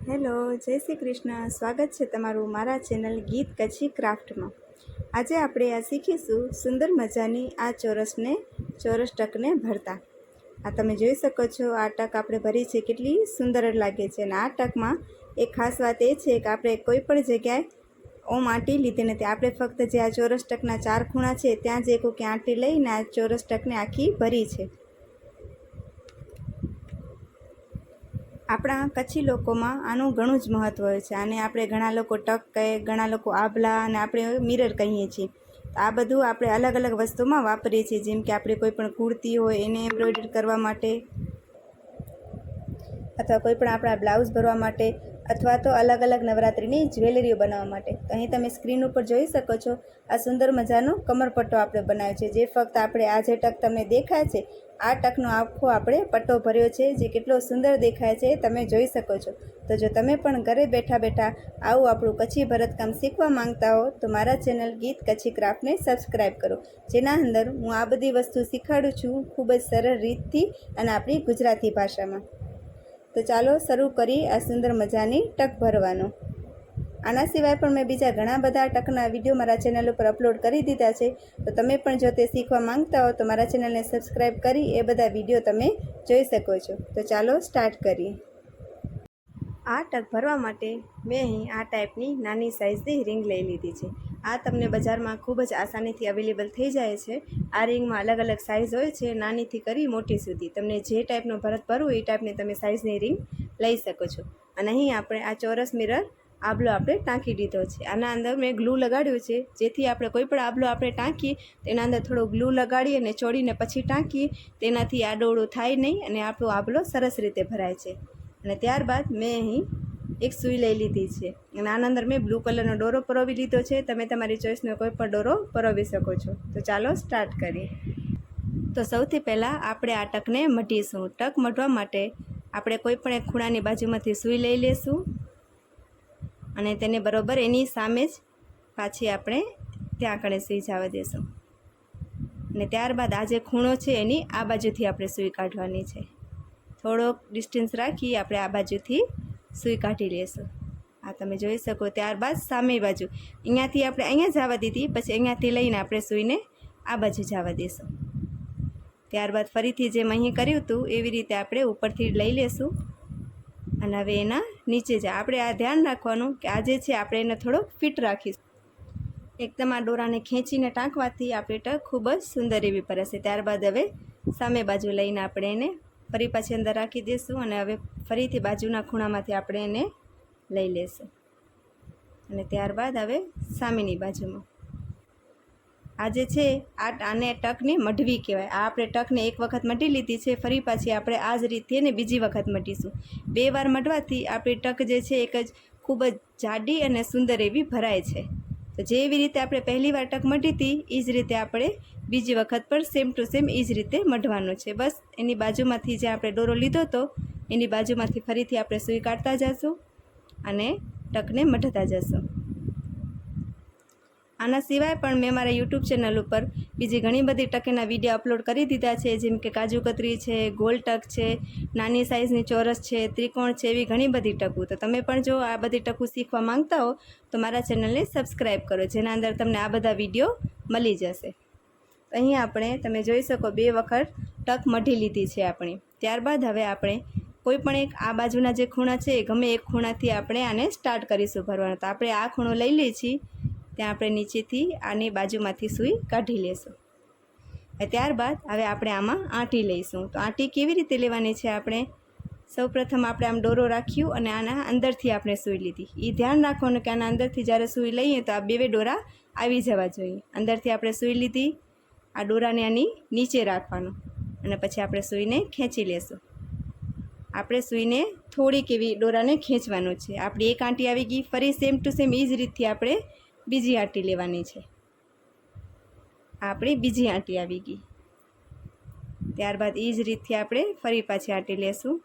Hello, જય શ્રી કૃષ્ણ. સ્વાગત છે તમારું મારા ચેનલ ગીત કચ્છી ક્રાફ્ટમાં. આજે આપણે આ શીખીશું સુંદર મજાની આ ચોરસ ટકને ભરતા. આ તમે જોઈ શકો છો, આ ટક આપણે ભરી છે, કેટલી સુંદર લાગે છે. અને આ ટકમાં એક ખાસ વાત એ છે કે આપણે કોઈ પણ જગ્યાએ ઓમ આંટી લીધી નથી. આપણે ફક્ત જે આ ચોરસ ટકના 4 ખૂણા છે ત્યાં જ એક આંટી લઈને આ ચોરસ ટકને આખી ભરી છે. આપણા કચ્છી લોકોમાં આનું ઘણું જ મહત્ત્વ હોય છે. આને આપણે ઘણા લોકો ટક કહે, ઘણા લોકો આભલા અને આપણે મિરર કહીએ છીએ. આ બધું આપણે અલગ અલગ વસ્તુમાં વાપરીએ છીએ, જેમ કે આપણે કોઈ પણ કુર્તી હોય એને એમ્બ્રોઇડરી કરવા માટે, અથવા કોઈ પણ આપણા બ્લાઉઝ ભરવા માટે, અથવા તો અલગ અલગ નવરાત્રિની જ્વેલરીઓ બનાવવા માટે. તો અહીં તમે સ્ક્રીન ઉપર જોઈ શકો છો, આ સુંદર મજાનો કમરપટ્ટો આપણે બનાવ્યો છે, જે ફક્ત આપણે આ જે ટક તમને દેખાય છે આ ટકનો આખો આપણે પટ્ટો ભર્યો છે, જે કેટલો સુંદર દેખાય છે તમે જોઈ શકો છો. તો જો તમે પણ ઘરે બેઠા બેઠા આવું આપણું કચ્છી ભરતકામ શીખવા માંગતા હો તો મારા ચેનલ ગીત કચ્છી ક્રાફ્ટને સબસ્ક્રાઈબ કરો, જેના અંદર હું આ બધી વસ્તુ શીખવાડું છું ખૂબ જ સરળ રીતથી અને આપણી ગુજરાતી ભાષામાં. તો ચાલો શરૂ કરી આ સુંદર મજાની ટક ભરવાનો. આના સિવાય પણ મેં બીજા ઘણા બધા ટકના વિડીયો મારા ચેનલ ઉપર અપલોડ કરી દીધા છે. તો તમે પણ જો તે શીખવા માંગતા હો તો મારા ચેનલને સબસ્ક્રાઈબ કરી એ બધા વિડીયો તમે જોઈ શકો છો. તો ચાલો સ્ટાર્ટ કરીએ. આ ટક ભરવા માટે મેં અહીં આ ટાઈપની નાની સાઇઝની રિંગ લઈ લીધી છે. આ તમને બજારમાં ખૂબ જ આસાનીથી અવેલેબલ થઈ જાય છે. આ રિંગમાં અલગ અલગ સાઇઝ હોય છે, નાનીથી કરી મોટી સુધી. તમને જે ટાઈપનો ભરત ભરવું એ ટાઈપની તમે સાઇઝની રિંગ લઈ શકો છો. અને અહીં આપણે આ ચોરસ મિરર આબલો આપણે ટાંકી દીધો છે. આના અંદર મેં ગ્લુ લગાડ્યું છે, જેથી આપણે કોઈ પણ આબલો આપણે ટાંકીએ તેના અંદર થોડો ગ્લુ લગાડી અને ચોડીને પછી ટાંકીએ, તેનાથી આડોળું થાય નહીં અને આપણો આબલો સરસ રીતે ભરાય છે. અને ત્યારબાદ મેં અહીં એક સૂઈ લઈ લીધી છે અને આના અંદર મેં બ્લુ કલરનો દોરો પરોવી લીધો છે. તમે તમારી ચોઈસનો કોઈ પણ દોરો પરોવી શકો છો. તો ચાલો સ્ટાર્ટ કરીએ. તો સૌથી પહેલાં આપણે આ ટકને મઢીશું. ટક મઢવા માટે આપણે કોઈ પણ એક ખૂણાની બાજુમાંથી સૂઈ લઈ લેશું અને તેને બરોબર એની સામે જ પાછી આપણે ત્યાં કણે સૂઈ જવા દેશું. અને ત્યારબાદ આ જે ખૂણો છે એની આ બાજુથી આપણે સૂઈ કાઢવાની છે. થોડોક ડિસ્ટન્સ રાખી આપણે આ બાજુથી સૂઈ કાઢી લેશું. આ તમે જોઈ શકો. ત્યારબાદ સામે બાજુ અહીંયાથી આપણે અહીંયા જવા દીધી, પછી અહીંયાથી લઈને આપણે સૂઈને આ બાજુ જવા દઈશું. ત્યારબાદ ફરીથી જેમ અહીં કર્યું હતું એવી રીતે આપણે ઉપરથી લઈ લેશું અને હવે એના નીચે જ આપણે આ ધ્યાન રાખવાનું કે આ જે છે આપણે એને થોડોક ફિટ રાખીશું. એકદમ આ દોરાને ખેંચીને ટાંકવાથી આપણી ટક ખૂબ જ સુંદર એવી ભરાશે. ત્યારબાદ હવે સામે બાજુ લઈને આપણે એને ફરી પાછી અંદર રાખી દઈશું અને હવે ફરીથી બાજુના ખૂણામાંથી આપણે એને લઈ લેશું. અને ત્યારબાદ હવે સામેની બાજુમાં આ જે છે આને ટકને મઢવી કહેવાય. આ આપણે ટકને એક વખત મઢી લીધી છે, ફરી પાછી આપણે આ જ રીતે ને બીજી વખત મઢીશું. 2 વાર મઢવાથી આપણી ટક જે છે એક જ ખૂબ જ જાડી અને સુંદર એવી ભરાય છે. તો જેવી રીતે આપણે પહેલી વાર ટક મઢી હતી એ જ રીતે આપણે બીજી વખત પર સેમ ટુ સેમ એ જ રીતે મઢવાનું છે. બસ એની બાજુમાંથી જે આપણે દોરો લીધો હતો એની બાજુમાંથી ફરીથી આપણે સૂઈ કાઢતા જઈશું અને ટકને મઢતા જઈશું. આના સિવાય પણ મેં મારા યુટ્યુબ ચેનલ ઉપર બીજી ઘણી બધી ટકેના વિડીયો અપલોડ કરી દીધા છે, જેમ કે કાજુ કતરી છે, ગોલ ટક છે, નાની સાઇઝની ચોરસ છે, ત્રિકોણ છે, એવી ઘણી બધી ટકું. તો તમે પણ જો આ બધી ટકું શીખવા માંગતા હો તો મારા ચેનલને સબસ્ક્રાઈબ કરો, જેના અંદર તમને આ બધા વિડીયો મળી જશે. અહીં આપણે તમે જોઈ શકો 2 વખત ટક મઢી લીધી છે આપણી. ત્યારબાદ હવે આપણે કોઈ પણ એક આ બાજુના જે ખૂણા છે એ ગમે એક ખૂણાથી આપણે આને સ્ટાર્ટ કરીશું ભરવાનું. તો આપણે આ ખૂણો લઈ લઈએ છીએ, ત્યાં આપણે નીચેથી આની બાજુમાંથી સૂઈ કાઢી લેશું. ત્યારબાદ હવે આપણે આમાં આંટી લઈશું. તો આંટી કેવી રીતે લેવાની છે, આપણે સૌપ્રથમ આપણે આમ દોરો રાખ્યું અને આના અંદરથી આપણે સૂઈ લીધી. એ ધ્યાન રાખવાનું કે આના અંદરથી જ્યારે સૂઈ લઈએ તો આ 2 દોરા આવી જવા જોઈએ. અંદરથી આપણે સૂઈ લીધી, આ દોરાને આની નીચે રાખવાનું અને પછી આપણે સૂઈને ખેંચી લેશું. આપણે સૂઈને થોડીક એવી દોરાને ખેંચવાનું છે. આપણી એક આંટી આવી ગઈ, ફરી સેમ ટુ સેમ એ જ રીતથી આપણે બીજી આંટી લેવાની છે. આપણી બીજી આંટી આવી ગઈ. ત્યારબાદ એ જ રીતથી આપણે ફરી પાછી આંટી લેશું.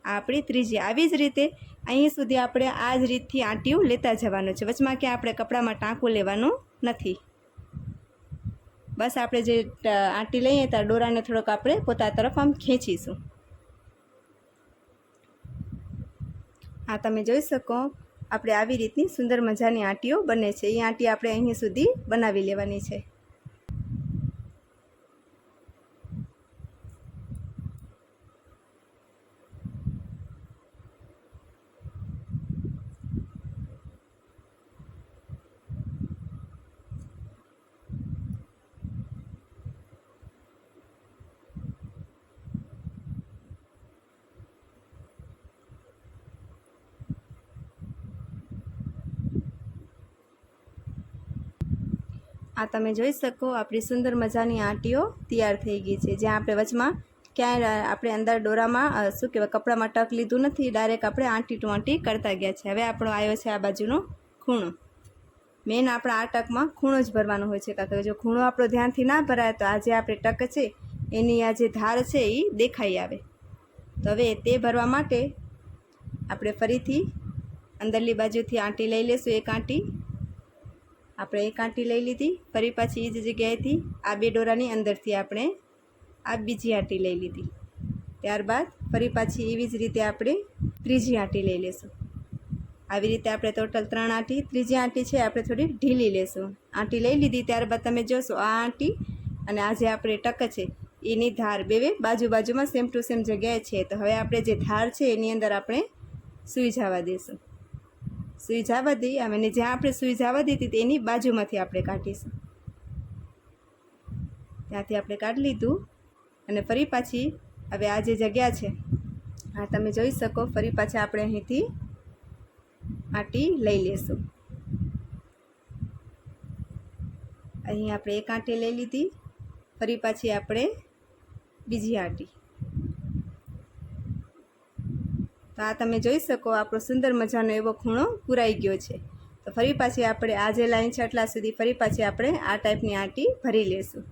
આપણી ત્રીજી. આવી જ રીતે અહીં સુધી આપણે આ જ રીતથી આંટીઓ લેતા જવાનું છે. વચમાં ક્યાં આપણે કપડામાં ટાંકું લેવાનું નથી. બસ આપણે જે આંટી લઈએ ત્યારે દોરાને થોડોક આપણે પોતા તરફ આમ ખેંચીશું. આ તમે જોઈ શકો આપણે આવી રીતની સુંદર મજાની આંટીઓ બને છે. એ આંટી આપણે અહીં સુધી બનાવી લેવાની છે. આ તમે જોઈ શકો આપણી સુંદર મજાની આંટીઓ તૈયાર થઈ ગઈ છે. જ્યાં આપણે વચમાં ક્યાંય આપણે અંદર દોરામાં શું કહેવાય કપડામાં ટક લીધું નથી, ડાયરેક્ટ આપણે આંટી ટુ આંટી કરતા ગયા છે. હવે આપણો આવ્યો છે આ બાજુનો ખૂણો. મેન આપણા આ ટકમાં ખૂણો જ ભરવાનો હોય છે, કારણ કે જો ખૂણો આપણો ધ્યાનથી ના ભરાય તો આ જે આપણે ટક છે એની આ જે ધાર છે એ દેખાઈ આવે. તો હવે તે ભરવા માટે આપણે ફરીથી અંદરની બાજુથી આંટી લઈ લેશું. એક આંટી આપણે એક આંટી લઈ લીધી. ફરી પાછી એ જ જગ્યાએથી આ બે દોરાની અંદરથી આપણે આ બીજી આંટી લઈ લીધી. ત્યારબાદ ફરી પાછી એવી જ રીતે આપણે ત્રીજી આંટી લઈ લેશું. આવી રીતે આપણે ટોટલ 3 આંટી. ત્રીજી આંટી છે આપણે થોડી ઢીલી લેશું. આંટી લઈ લીધી. ત્યારબાદ તમે જોશો આ આંટી અને આ જે આપણે ટક છે એની ધાર બે બાજુ બાજુમાં સેમ ટુ સેમ જગ્યાએ છે. તો હવે આપણે જે ધાર છે એની અંદર આપણે સૂઈ જવા દઈશું. સૂઈ જવા દઈએ અને જ્યાં આપણે સૂઈ જવા દીધી એની બાજુમાંથી આપણે કાઢીશું. ત્યાંથી આપણે કાઢી લીધું અને ફરી પાછી હવે આ જે જગ્યા છે આ તમે જોઈ શકો. ફરી પાછા આપણે અહીંથી આંટી લઈ લેશું. અહીં આપણે એક આંટી લઈ લીધી. ફરી પાછી આપણે બીજી આંટી. તો આ તમે જોઈ શકો આપણો સુંદર મજાનો એવો ખૂણો પૂરાઈ ગયો છે. તો ફરી પાછી આપણે આ જે લાઈન છે એટલા સુધી ફરી પાછી આપણે આ ટાઈપની આંટી ભરી લેશું.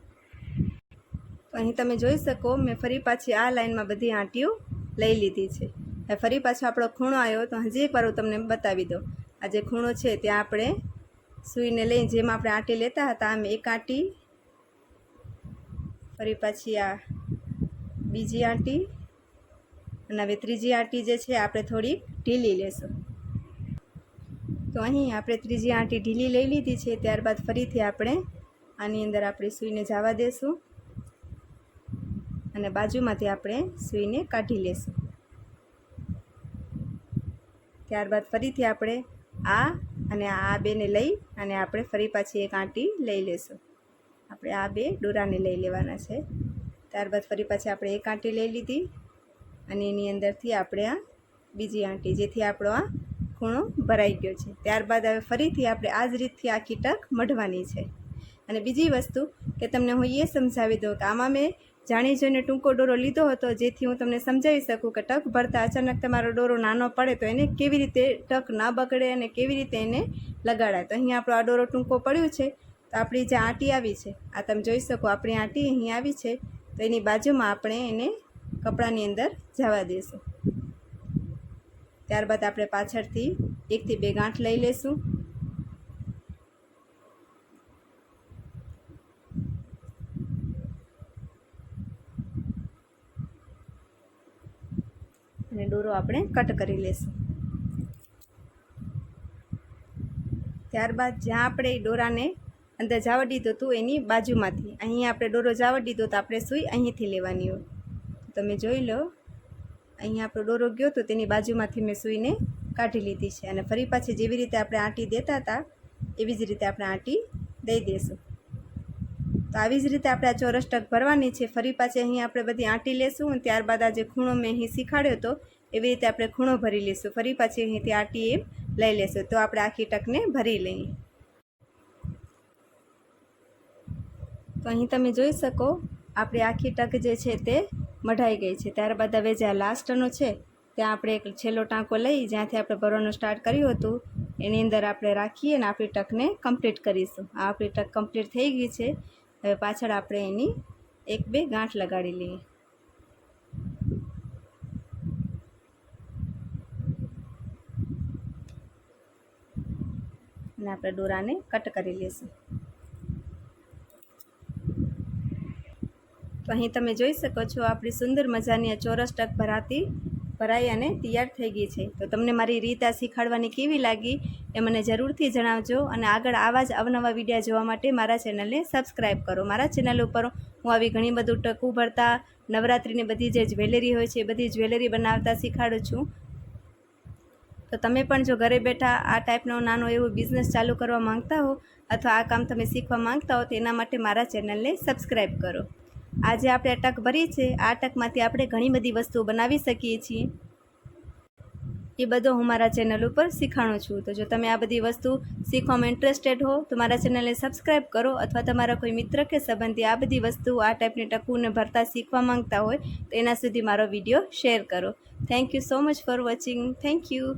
તો અહીં તમે જોઈ શકો મેં ફરી પાછી આ લાઈનમાં બધી આંટીઓ લઈ લીધી છે. હવે ફરી પાછો આપણો ખૂણો આવ્યો તો હજી એકવાર હું તમને બતાવી દઉં. આ જે ખૂણો છે ત્યાં આપણે સૂઈને લઈને જેમ આપણે આંટી લેતા હતા આમ એક આંટી, ફરી પાછી આ બીજી આંટી અને હવે ત્રીજી આંટી જે છે આપણે થોડી ઢીલી લેશું. તો અહીં આપણે ત્રીજી આંટી ઢીલી લઈ લીધી છે. ત્યારબાદ ફરીથી આપણે આની અંદર આપણે સૂઈને જવા દેશું અને બાજુમાંથી આપણે સૂઈને કાઢી લેશું. ત્યારબાદ ફરીથી આપણે આ અને આ બેને લઈ અને આપણે ફરી પાછી એક આંટી લઈ લેશું. આપણે આ બે દોરાને લઈ લેવાના છે. ત્યારબાદ ફરી પાછી આપણે એક આંટી લઈ લીધી અને એની અંદરથી આપણે આ બીજી આંટી, જેથી આપણો આ ખૂણો ભરાઈ ગયો છે. ત્યારબાદ હવે ફરીથી આપણે આ જ રીતથી આખી ટક મઢવાની છે. અને બીજી વસ્તુ કે તમને હું એ સમજાવી દઉં કે આમાં મેં જાણી જોઈને ટૂંકો દોરો લીધો હતો, જેથી હું તમને સમજાવી શકું કે ટક ભરતા અચાનક તમારો દોરો નાનો પડે તો એને કેવી રીતે ટક ના બગડે અને કેવી રીતે એને લગાડાય. તો અહીં આપણો આ દોરો ટૂંકો પડ્યો છે તો આપણી જે આંટી આવી છે આ તમે જોઈ શકો આપણી આંટી અહીં આવી છે. તો એની બાજુમાં આપણે એને કપડાની અંદર જવા દઈશું. ત્યારબાદ આપણે પાછળથી 1 થી 2 ગાંઠ લઈ લેશું અને દોરો આપણે કટ કરી લેશું. ત્યારબાદ જ્યાં આપણે દોરાને અંદર જવા દીધું હતું એની બાજુમાંથી અહીં આપણે દોરો જવા દીધો તો આપણે સૂઈ અહીંથી લેવાની હોય. તમે જોઈ લો અહીં આપણો દોરો ગયો તો તેની બાજુમાંથી મેં સૂઈને કાઢી લીધી છે. અને ફરી પાછી જેવી રીતે આપણે આંટી દેતા હતા એવી જ રીતે આપણે આંટી દઈ દઈશું. તો આવી જ રીતે આપણે આ ચોરસ ટક ભરવાની છે. ફરી પાછી અહીં આપણે બધી આંટી લેશું અને ત્યારબાદ આ જે ખૂણો મેં અહીં શીખાડ્યો હતો એવી રીતે આપણે ખૂણો ભરી લઈશું. ફરી પાછી અહીંથી આંટી એમ લઈ લેશું તો આપણે આખી ટકને ભરી લઈએ. તો અહીં તમે જોઈ શકો આપણી આખી ટક જે છે તે મઢાઈ ગઈ છે. ત્યારબાદ હવે જે આ લાસ્ટનો છે ત્યાં આપણે એક છેલ્લો ટાંકો લઈ જ્યાંથી આપણે ભરવાનું સ્ટાર્ટ કર્યું હતું એની અંદર આપણે રાખીએ અને આપણી ટકને કમ્પ્લીટ કરીશું. આ આપણી ટક કમ્પ્લીટ થઈ ગઈ છે. હવે પાછળ આપણે એની 1-2 ગાંઠ લગાડી લઈએ અને આપણે દોરાને કટ કરી લઈશું. તો અહીં તમે જોઈ શકો છો આપણી સુંદર મજાની આ ચોરસ ટક ભરાતી ભરાઈ અને તૈયાર થઈ ગઈ છે. તો તમને મારી રીત આ શીખવાડવાની કેવી લાગી એ મને જરૂરથી જણાવજો. અને આગળ આવા જ અવનવા વિડીયો જોવા માટે મારા ચેનલને સબસ્ક્રાઈબ કરો. મારા ચેનલ ઉપર હું આવી ઘણી બધું ટકું ભરતા નવરાત્રિની બધી જે જ્વેલરી હોય છે એ બધી જ્વેલરી બનાવતા શીખવાડું છું. તો તમે પણ જો ઘરે બેઠા આ ટાઈપનો નાનો એવો બિઝનેસ ચાલુ કરવા માંગતા હો અથવા આ કામ તમે શીખવા માંગતા હો તો એના માટે મારા ચેનલને સબસ્ક્રાઈબ કરો. આજે આપણે ટક ભરી છે. આ ટકમાંથી આપણે ઘણી બધી વસ્તુઓ બનાવી શકીએ છીએ. એ બધો હું મારા ચેનલ ઉપર શીખવાડું છું. તો જો તમે આ બધી વસ્તુ શીખવામાં ઇન્ટરેસ્ટેડ હો તો મારા ચેનલને સબસ્ક્રાઈબ કરો. અથવા તમારા કોઈ મિત્ર કે સંબંધી આ બધી વસ્તુ આ ટાઈપની ટકુને ભરતા શીખવા માંગતા હોય તો એના સુધી મારો વિડીયો શેર કરો. Thank you so much for watching. Thank you.